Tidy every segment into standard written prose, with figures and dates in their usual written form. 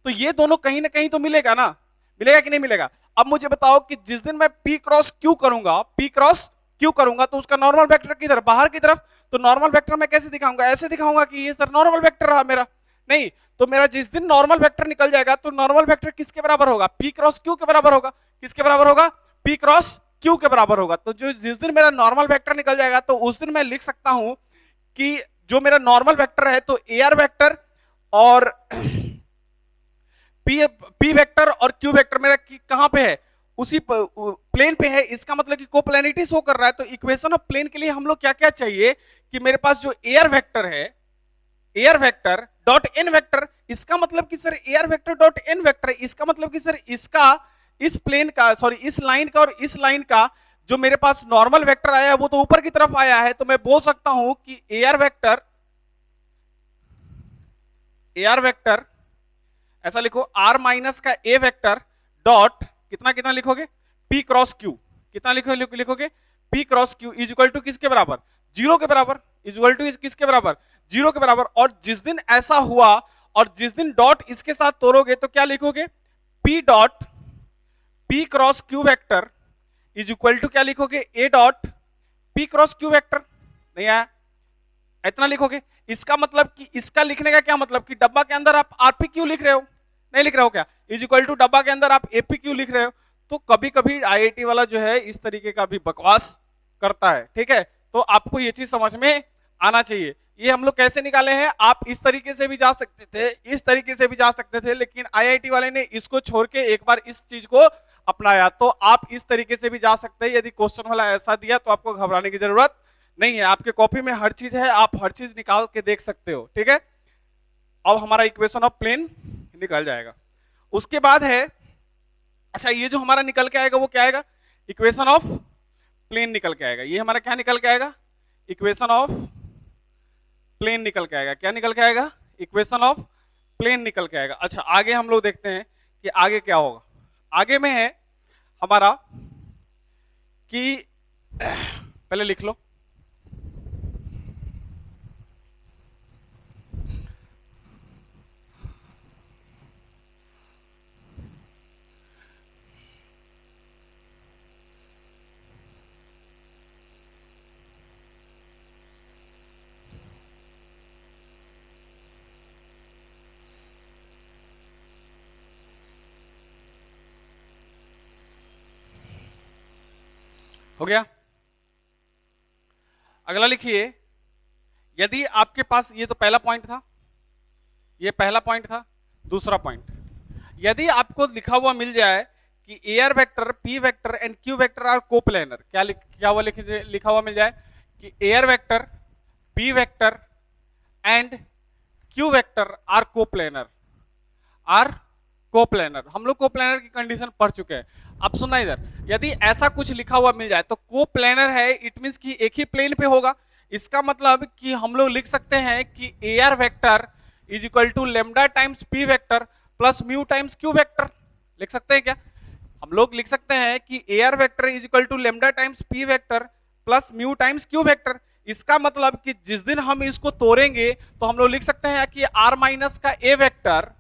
तो ये दोनों कहीं ना कहीं तो मिलेगा ना, मिलेगा कि नहीं मिलेगा। अब मुझे बताओ कि जिस दिन मैं P क्रॉस Q करूंगा, P क्रॉस Q करूंगा, तो उसका नॉर्मल वेक्टर किधर, बाहर की तरफ। तो नॉर्मल वेक्टर मैं कैसे दिखाऊंगा, ऐसे दिखाऊंगा कि ये सर नॉर्मल वेक्टर रहा मेरा। नहीं, तो मेरा जिस दिन नॉर्मल वेक्टर निकल जाएगा तो नॉर्मल वेक्टर किसके बराबर होगा, P क्रॉस Q के बराबर होगा। किसके बराबर होगा, P क्रॉस Q के बराबर होगा। तो जो जिस दिन मेरा नॉर्मल वेक्टर निकल जाएगा तो उस दिन मैं लिख सकता हूं कि जो मेरा नॉर्मल वेक्टर है तो AR वेक्टर और P वेक्टर और Q वेक्टर मेरा कहां पे है, उसी प्लेन पे है। इसका मतलब कि कोप्लेनिटी शो कर रहा है। तो इक्वेशन ऑफ प्लेन के लिए हम लोग क्या क्या चाहिए कि मेरे पास जो एयर वेक्टर है, R vector dot N vector, इसका मतलब कि sir R vector dot N vector, इसका मतलब कि सर इसका इस प्लेन का, सॉरी इस लाइन का और इस लाइन का जो मेरे पास नॉर्मल वेक्टर आया है वो तो ऊपर की तरफ आया है। तो मैं बोल सकता हूं कि एयर वेक्टर ऐसा लिखो, आर माइनस का ए वेक्टर डॉट कितना कितना लिखोगे, पी क्रॉस क्यू। कितना लिखोगे, P cross Q is equal to किसके बराबर, जीरो के बराबर। इज इक्वल टू किसके बराबर, जीरो के बराबर। और जिस दिन ऐसा हुआ और जिस दिन डॉट इसके साथ तोड़ोगे तो क्या लिखोगे, P dot P cross Q vector is equal to क्या लिखोगे, A dot P cross Q vector. नहीं आया, इतना लिखोगे। इसका मतलब कि इसका लिखने का क्या मतलब कि डब्बा के अंदर आप आरपी क्यू लिख रहे हो, नहीं लिख रहे हो क्या, इज इक्वल टू डब्बा के अंदर आप एपी क्यू लिख रहे हो। तो कभी कभी आईआईटी वाला जो है इस तरीके का भी बकवास करता है, ठीक है। तो आपको ये चीज समझ में आना चाहिए। ये हम लोग कैसे निकाले हैं, आप इस तरीके से भी जा सकते थे, इस तरीके से भी जा सकते थे, लेकिन आईआईटी वाले ने इसको छोड़ के एक बार इस चीज को अपनाया। तो आप इस तरीके से भी जा सकते हैं। यदि क्वेश्चन वाला ऐसा दिया तो आपको घबराने की जरूरत नहीं है, आपके कॉपी में हर चीज है, आप हर चीज निकाल के देख सकते हो, ठीक है। अब हमारा इक्वेशन ऑफ प्लेन निकल जाएगा। उसके बाद है, अच्छा ये जो हमारा निकल के आएगा वो क्या आएगा, इक्वेशन ऑफ प्लेन निकल के आएगा। ये हमारा क्या निकल के आएगा, इक्वेशन ऑफ प्लेन निकल के आएगा। क्या निकल के आएगा, इक्वेशन ऑफ प्लेन निकल के आएगा। अच्छा आगे हम लोग देखते हैं कि आगे क्या होगा। आगे में है हमारा कि पहले लिख लो, हो गया। अगला लिखिए, यदि आपके पास, ये तो पहला पॉइंट था, ये पहला पॉइंट था। दूसरा पॉइंट, यदि आपको लिखा हुआ मिल जाए कि R vector, P vector and Q vector are coplanar, क्या हुआ लिखा हुआ मिल जाए कि R vector, P vector and Q vector are coplanar, are coplanar. हम लोग कोप्लेनर की कंडीशन पढ़ चुके हैं। अब सुनना इधर, यदि ऐसा कुछ लिखा हुआ मिल जाए तो कोप्लेनर है, इट मींस कि एक ही प्लेन पे होगा। इसका मतलब कि हम लोग लिख सकते हैं कि R vector is equal to lambda times P vector plus mu times Q vector. लिख सकते हैं क्या, हम लोग लिख सकते हैं कि R vector is equal to lambda times P vector plus mu times Q vector. इसका मतलब कि जिस दिन हम इसको तोड़ेंगे तो हम लोग लिख सकते हैं कि आर माइनस का A vector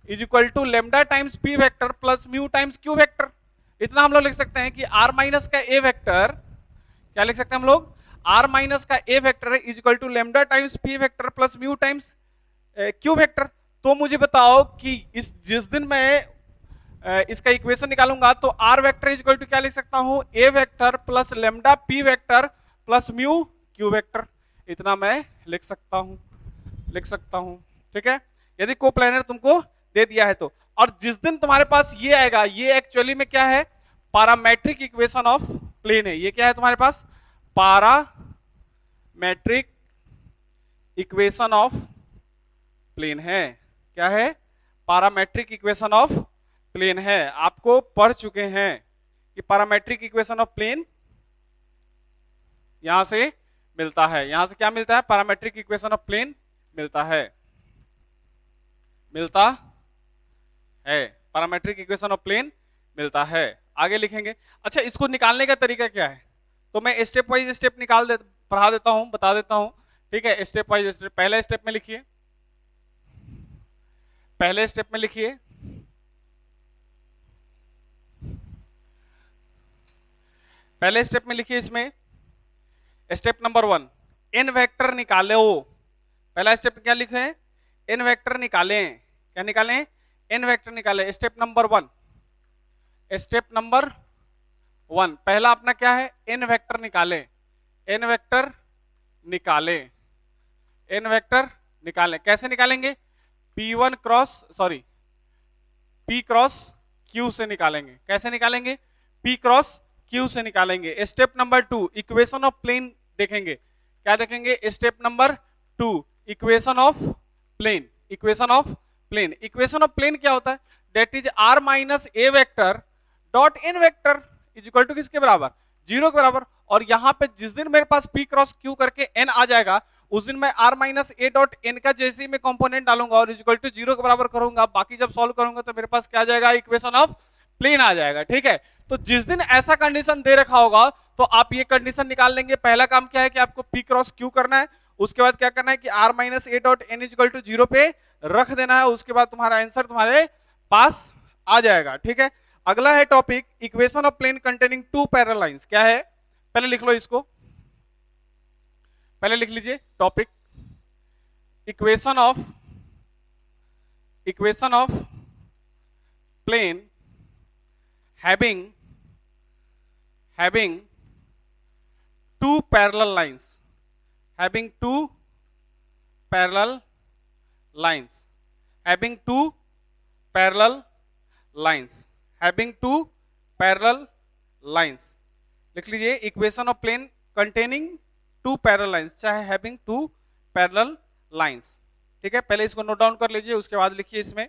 is equal to lambda times P vector plus mu times Q vector. इतना हम लोग लिख सकते हैं कि आर माइनस का ए वेक्टर, क्या लिख सकते हैं हम लोग, आर माइनस का A vector is equal to lambda times P vector plus mu times Q vector. तो मुझे बताओ कि इस जिस दिन मैं इसका इक्वेशन निकालूंगा तो R vector is equal to क्या लिख सकता हूं, A vector plus lambda P vector plus mu Q vector. इतना मैं लिख सकता हूं, ठीक है, यदि कोप्लेनर तुमको दे दिया है तो। और जिस दिन तुम्हारे पास ये आएगा, ये एक्चुअली में क्या है, पैरामेट्रिक इक्वेशन ऑफ प्लेन है। ये क्या है तुम्हारे पास, पैरामेट्रिक इक्वेशन ऑफ प्लेन है। क्या है, पैरामेट्रिक इक्वेशन ऑफ प्लेन है। आपको पढ़ चुके हैं कि पैरामेट्रिक इक्वेशन ऑफ प्लेन यहां से मिलता है। यहां से क्या मिलता है, पैरामेट्रिक इक्वेशन ऑफ प्लेन मिलता है, पैरामेट्रिक इक्वेशन ऑफ प्लेन मिलता है। आगे लिखेंगे। अच्छा इसको निकालने का तरीका क्या है, तो मैं स्टेप वाइज स्टेप पढ़ा देता हूं, बता देता हूं, ठीक है। स्टेप वाइज स्टेप, पहले स्टेप में लिखिए, पहले स्टेप में लिखिए इसमें, स्टेप नंबर 1 n वेक्टर निकाले हो। पहला स्टेप क्या लिखे हैं, n वेक्टर निकाले। क्या निकाले, n वेक्टर निकाले। स्टेप नंबर 1, स्टेप नंबर 1 पहला अपना क्या है, n वेक्टर निकाले। n वेक्टर निकाले, n वेक्टर निकाले। कैसे निकालेंगे, p1 cross sorry p cross q से निकालेंगे। कैसे निकालेंगे, p क्रॉस q से निकालेंगे। Step number 2 equation of plane देखेंगे। क्या देखेंगे, step number 2 equation of plane. Equation of plane, equation of plane क्या होता है, that is r minus A vector dot n vector is equal to किसके बराबर, 0 के बराबर। और यहां पे जिस दिन मेरे पास p क्रॉस q करके n आ जाएगा, उस दिन मैं r minus A dot N का जैसे ही मैं कंपोनेंट डालूंगा और इज इक्वल टू 0 के बराबर करूंगा, बाकी जब सॉल्व करूंगा तो मेरे पास क्या आ जाएगा, इक्वेशन ऑफ प्लेन आ जाएगा। ठीक है, तो जिस दिन ऐसा कंडीशन दे रखा होगा तो आप ये कंडीशन निकाल लेंगे। पहला काम क्या है कि आपको p क्रॉस q करना है, उसके बाद क्या करना है कि r minus A dot N is equal to 0 पे रख देना है। उसके बाद तुम्हारा आंसर तुम्हारे पास आ जाएगा। ठीक है, अगला है topic equation of plane containing two parallel lines. क्या है, पहले लिख लो इसको, पहले लिख लीजिए topic equation of plane having two parallel lines, having two parallel lines, having two parallel lines, having two parallel lines। लिख लीजिए equation of plane containing two parallel lines, चाहे हैविंग टू पैरेलल लाइंस। ठीक है, पहले इसको note down कर लीजिए, उसके बाद लिखिए इसमें।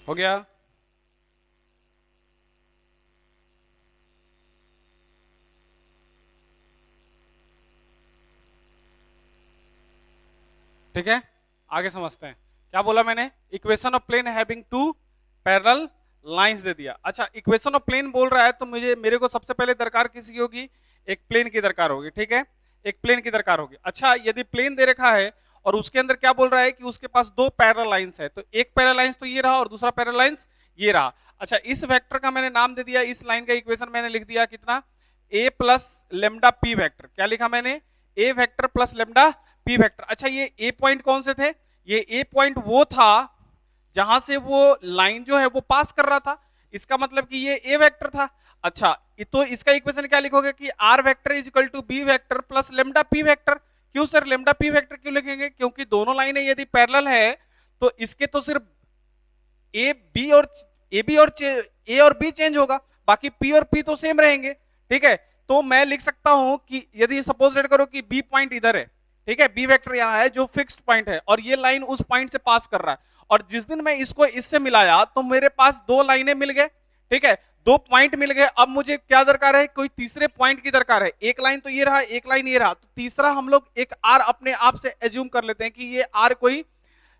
हो गया, ठीक है, आगे समझते हैं। क्या बोला मैंने, equation of plane having two parallel lines दे दिया। अच्छा, इक्वेशन ऑफ प्लेन बोल रहा है तो मेरे को सबसे पहले दरकार किसकी होगी, एक प्लेन की दरकार होगी। ठीक है, एक प्लेन की दरकार होगी। अच्छा, यदि प्लेन दे रखा है और उसके अंदर क्या बोल रहा है कि उसके पास दो पैरेलल लाइंस है, तो एक पैरेलल लाइंस तो ये रहा और दूसरा पैरेलल लाइंस ये रहा। अच्छा, इस वेक्टर का मैंने नाम दे दिया, इस लाइन का इक्वेशन मैंने लिख दिया कितना, a plus lambda P vector. क्या लिखा मैंने, a vector plus lambda P vector. अच्छा, ये a पॉइंट कौन से थे, ये a पॉइंट वो था जहां से वो लाइन जो है वो पास कर रहा था, इसका मतलब कि ये a वेक्टर था। अच्छा, तो इसका इक्वेशन क्या लिखोगे कि r vector is equal to b vector plus lambda p vector. क्यों सर लेमडा p वेक्टर क्यों लिखेंगे, क्योंकि दोनों लाइनें यदि पैरेलल है तो इसके तो सिर्फ ए बी और ए और बी चेंज होगा, बाकी p और p तो सेम रहेंगे। ठीक है, तो मैं लिख सकता हूं कि यदि सपोज लेट करो कि b पॉइंट इधर है, ठीक है, b वेक्टर यहां है जो फिक्स्ड पॉइंट है और ये लाइन उस पॉइंट से पास कर रहा है, और जिस दिन मैं इसको इससे मिलाया तो मेरे पास दो लाइनें मिल गए। ठीक है, दो पॉइंट मिल गए। अब मुझे क्या दरकार है, कोई तीसरे पॉइंट की दरकार है। एक लाइन तो ये रहा, एक लाइन ये रहा, तो तीसरा हम लोग एक आर अपने आप से एज्यूम कर लेते हैं कि ये आर कोई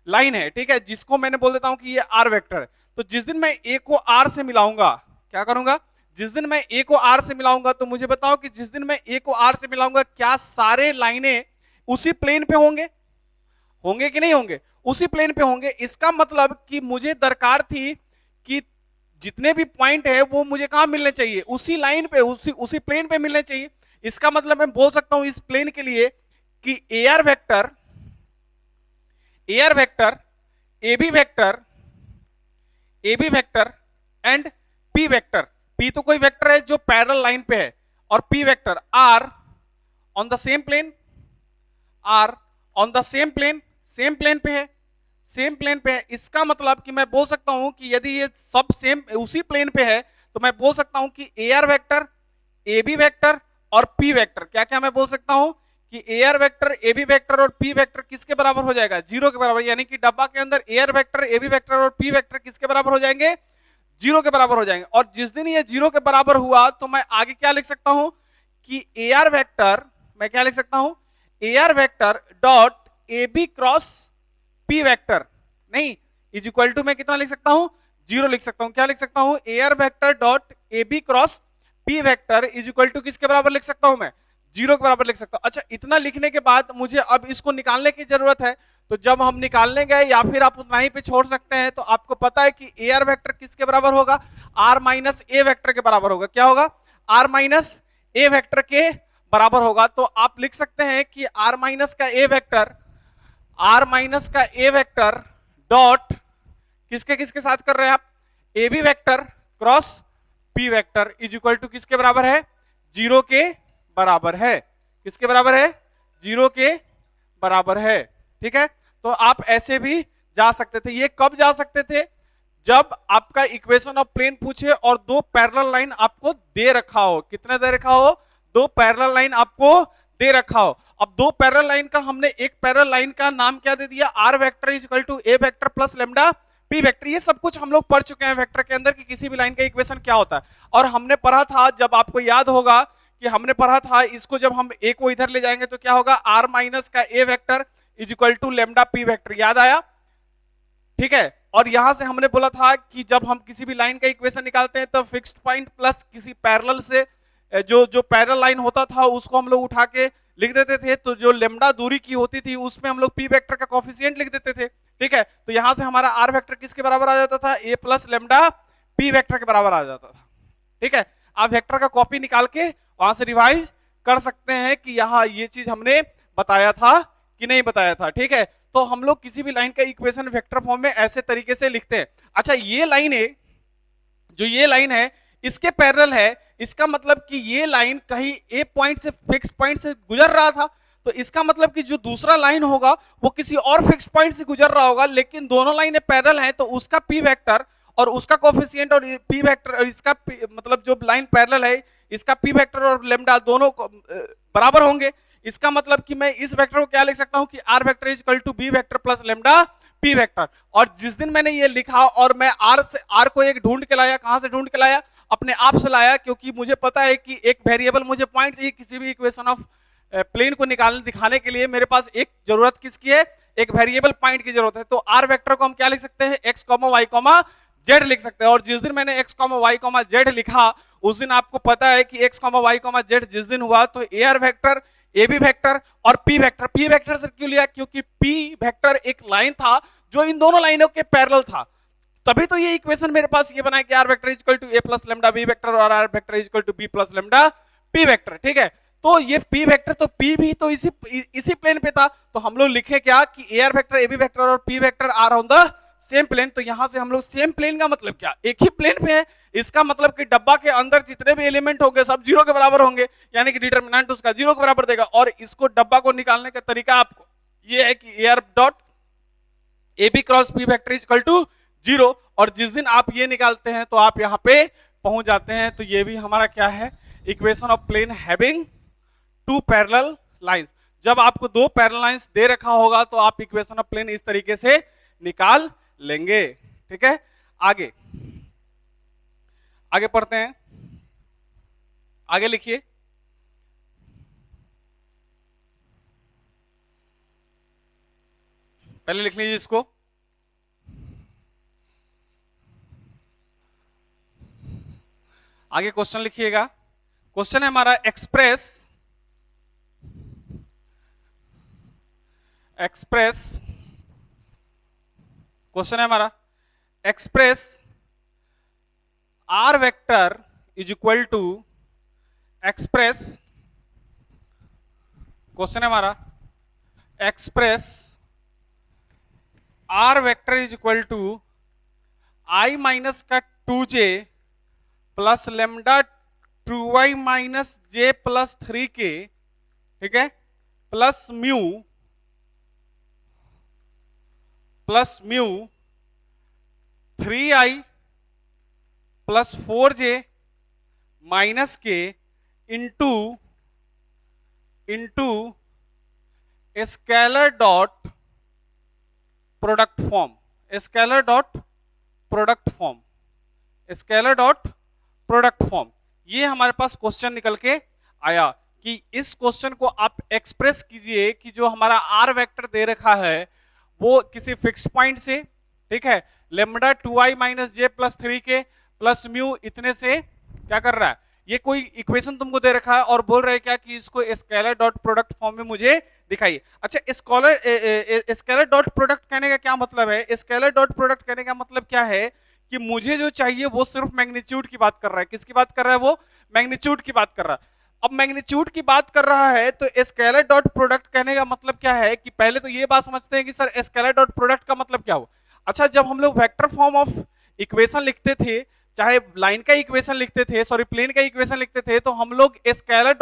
लाइन है। ठीक है, जिसको मैंने बोल देता हूं कि ये आर वेक्टर है। तो जिस दिन मैं ए को आर से मिलाऊंगा, क्या करूंगा, जिस दिन मैं ए को आर से मिलाऊंगा, तो मुझे बताओ कि जिस दिन मैं ए को आर से मिलाऊंगा क्या सारे लाइनें उसी प्लेन पे होंगे, होंगे कि नहीं होंगे, उसी प्लेन पे होंगे। इसका मतलब कि मुझे दरकार थी कि जितने भी पॉइंट है वो मुझे कहां मिलने चाहिए, उसी लाइन पे, उसी प्लेन पे मिलने चाहिए। इसका मतलब मैं बोल सकता हूं इस प्लेन के लिए कि A R vector A B vector and P vector. P तो कोई वेक्टर है जो पैरेलल लाइन पे है, और P vector are on the same plane, are on the same plane, same plane पे है, सेम प्लेन पे है। इसका मतलब कि मैं बोल सकता हूं कि यदि ये सब सेम उसी प्लेन पे है तो मैं बोल सकता हूं कि A R vector, A B vector और पी वेक्टर, क्या क्या मैं बोल सकता हूं कि AR vector A B vector और पी वेक्टर किसके बराबर हो जाएगा, 0 के बराबर, यानी कि डब्बा के अंदर AR vector A B vector और पी वेक्टर किसके बराबर हो जाएंगे, 0 के बराबर हो जाएंगे। और जिस दिन ये 0 के बराबर हुआ तो मैं आगे क्या लिख सकता हूं कि एआर वेक्टर, मैं क्या लिख सकता हूं, AR vector dot A B cross P vector, नहीं इज इक्वल टू मैं कितना लिख सकता हूं, 0 लिख सकता हूं। क्या लिख सकता हूं, AR vector dot A B cross P vector is equal to किसके बराबर लिख सकता हूं मैं, 0 के बराबर लिख सकता हूं। अच्छा, इतना लिखने के बाद मुझे अब इसको निकालने की जरूरत है, तो जब हम निकालने गए या फिर आप उतना ही पे छोड़ सकते हैं, तो आपको पता है कि एआर वेक्टर किसके बराबर होगा, आर माइनस ए वेक्टर के बराबर होगा। क्या होगा, आर माइनस ए वेक्टर के बराबर होगा। तो आप लिख सकते हैं कि आर माइनस का ए वेक्टर, आर माइनस का ए वेक्टर डॉट किसके किसके साथ कर रहे हैं आप, A B vector cross P vector is equal to किसके बराबर है, 0 के बराबर है। किसके बराबर है, 0 के बराबर है। ठीक है, तो आप ऐसे भी जा सकते थे। ये कब जा सकते थे, जब आपका इक्वेशन ऑफ प्लेन पूछे और दो पैरेलल लाइन आपको दे रखा हो। कितने दे रखा हो, दो पैरेलल लाइन आपको दे रखा हो। अब दो पैरेलल लाइन का हमने एक पैरेलल लाइन का नाम क्या दे दिया, R vector is equal to A vector plus lambda P vector. ये सब कुछ हम लोग पढ़ चुके हैं वेक्टर के अंदर कि किसी भी लाइन का इक्वेशन क्या होता है। और हमने पढ़ा था, जब आपको याद होगा कि हमने पढ़ा था इसको, जब हम ए को इधर ले जाएंगे तो क्या होगा, आर माइनस का A vector is equal to lambda P vector. याद आया, ठीक है। और यहां से हमने बोला था कि जब हम किसी भी लाइन का इक्वेशन निकालते हैं तो फिक्स्ड पॉइंट प्लस किसी पैरेलल से जो पैरेलल लाइन होता था उसको हम लोग उठा के लिख देते थे। तो जो लेमडा दूरी की होती थी उसमें हम लोग पी वेक्टर का कोफिशिएंट लिख देते थे। ठीक है, तो यहां से हमारा आर वेक्टर किसके बराबर आ जाता था, ए प्लस लेमडा पी वेक्टर के बराबर आ जाता था। ठीक है, आप वेक्टर का कॉपी निकाल के वहां से रिवाइज कर सकते हैं कि यहाँ ये चीज हमने बताया था कि नहीं बताया था। ठीक है, तो हम लोग किसी भी लाइन का इक्वेशन वेक्टर फॉर्म में ऐसे तरीके से लिखते हैं। अच्छा, ये लाइन है, जो ये लाइन है इसके पैरेलल है, इसका मतलब कि ये लाइन कहीं ए पॉइंट से फिक्स पॉइंट से गुजर रहा था, तो इसका मतलब कि जो दूसरा लाइन होगा वो किसी और फिक्स पॉइंट से गुजर रहा होगा, लेकिन दोनों लाइनें पैरेलल हैं तो उसका पी वेक्टर और उसका कोफिशिएंट और पी वेक्टर और इसका मतलब जो लाइन पैरेलल है इसका पी वेक्टर और लेमडा दोनों बराबर होंगे। इसका मतलब कि मैं इस वेक्टर को क्या लिख सकता हूं कि R vector is equal to B vector plus lambda P vector. और जिस दिन मैंने ये लिखा और मैं आर को एक ढूंढ के लाया, कहां से ढूंढ के लाया, अपने आप से लाया, क्योंकि मुझे पता है कि एक वेरिएबल मुझे पॉइंट चाहिए किसी भी इक्वेशन ऑफ प्लेन को निकालने दिखाने के लिए। मेरे पास एक जरूरत किसकी है, एक वेरिएबल पॉइंट की जरूरत है। तो आर वेक्टर को हम क्या लिख सकते हैं, X comma Y comma Z लिख सकते हैं। और जिस दिन मैंने X comma Y comma Z लिखा उस दिन आपको पता है कि X comma Y comma Z जिस दिन हुआ तो A R vector, A B vector और पी वेक्टर। पी वेक्टर से क्यों लिया, क्योंकि पी वेक्टर एक लाइन था जो इन दोनों लाइनों के पैरेलल था, तभी तो ये इक्वेशन मेरे पास ये बना है कि R vector is equal to A plus lambda B vector और R vector is equal to B plus lambda P vector. ठीक है, तो ये पी वेक्टर, तो पी भी तो इसी प्लेन पे था, तो हम लोग लिखे क्या कि A R vector, A B vector और P vector are on the same plane. तो यहां से हम लोग सेम प्लेन का मतलब क्या, एक ही प्लेन पे है, इसका मतलब कि डब्बा के अंदर जितने भी एलिमेंट होंगे सब 0 के बराबर होंगे, यानी कि डिटरमिनेंट उसका 0 के बराबर देगा। और इसको डब्बा को निकालने का तरीका आपको ये है कि A R dot A B cross P vector is equal to 0। और जिस दिन आप ये निकालते हैं तो आप यहां पे पहुंच जाते हैं। तो ये भी हमारा क्या है, equation of plane having two parallel lines. जब आपको दो पैरेलल लाइंस दे रखा होगा तो आप इक्वेशन ऑफ प्लेन इस तरीके से निकाल लेंगे। ठीक है, आगे आगे पढ़ते हैं, आगे लिखिए। पहले लिख लीजिए इसको, आगे क्वेश्चन लिखिएगा। क्वेश्चन है हमारा एक्सप्रेस क्वेश्चन है हमारा express R vector is equal to express, question है हमारा express R vector is equal to I minus का 2j plus lambda 2y minus J plus 3k, ठीक है, plus mu 3i plus 4j minus K into scalar dot product form, scalar dot product form, scalar dot product form. ये हमारे पास question निकल के आया कि इस क्वेश्चन को आप एक्सप्रेस कीजिए कि जो हमारा आर वेक्टर दे रखा है वो किसी फिक्स पॉइंट से, ठीक है, lambda 2i minus J plus 3 के प्लस म्यू इतने से क्या कर रहा है, ये कोई इक्वेशन तुमको दे रखा है और बोल रहे हैं क्या कि इसको स्केलर डॉट प्रोडक्ट फॉर्म में मुझे दिखाइए। अच्छा, स्केलर डॉट प्रोडक्ट कहने का क्या मतलब है, स्केलर डॉट प्रोडक्ट कहने का मतलब क्या है कि मुझे जो चाहिए वो सिर्फ मैग्नीट्यूड की बात कर रहा है। किसकी बात कर रहा है वो, मैग्नीट्यूड की बात कर रहा है। अब मैग्नीट्यूड की बात कर रहा है तो स्केलर डॉट प्रोडक्ट कहने का मतलब क्या है कि पहले तो ये बात समझते हैं कि सर स्केलर डॉट प्रोडक्ट का मतलब क्या हो। अच्छा, जब हम लोग वेक्टर फॉर्म ऑफ इक्वेशन लिखते थे, चाहे लाइन का इक्वेशन लिखते थे, सॉरी प्लेन का इक्वेशन लिखते थे, तो हम लोग स्केलर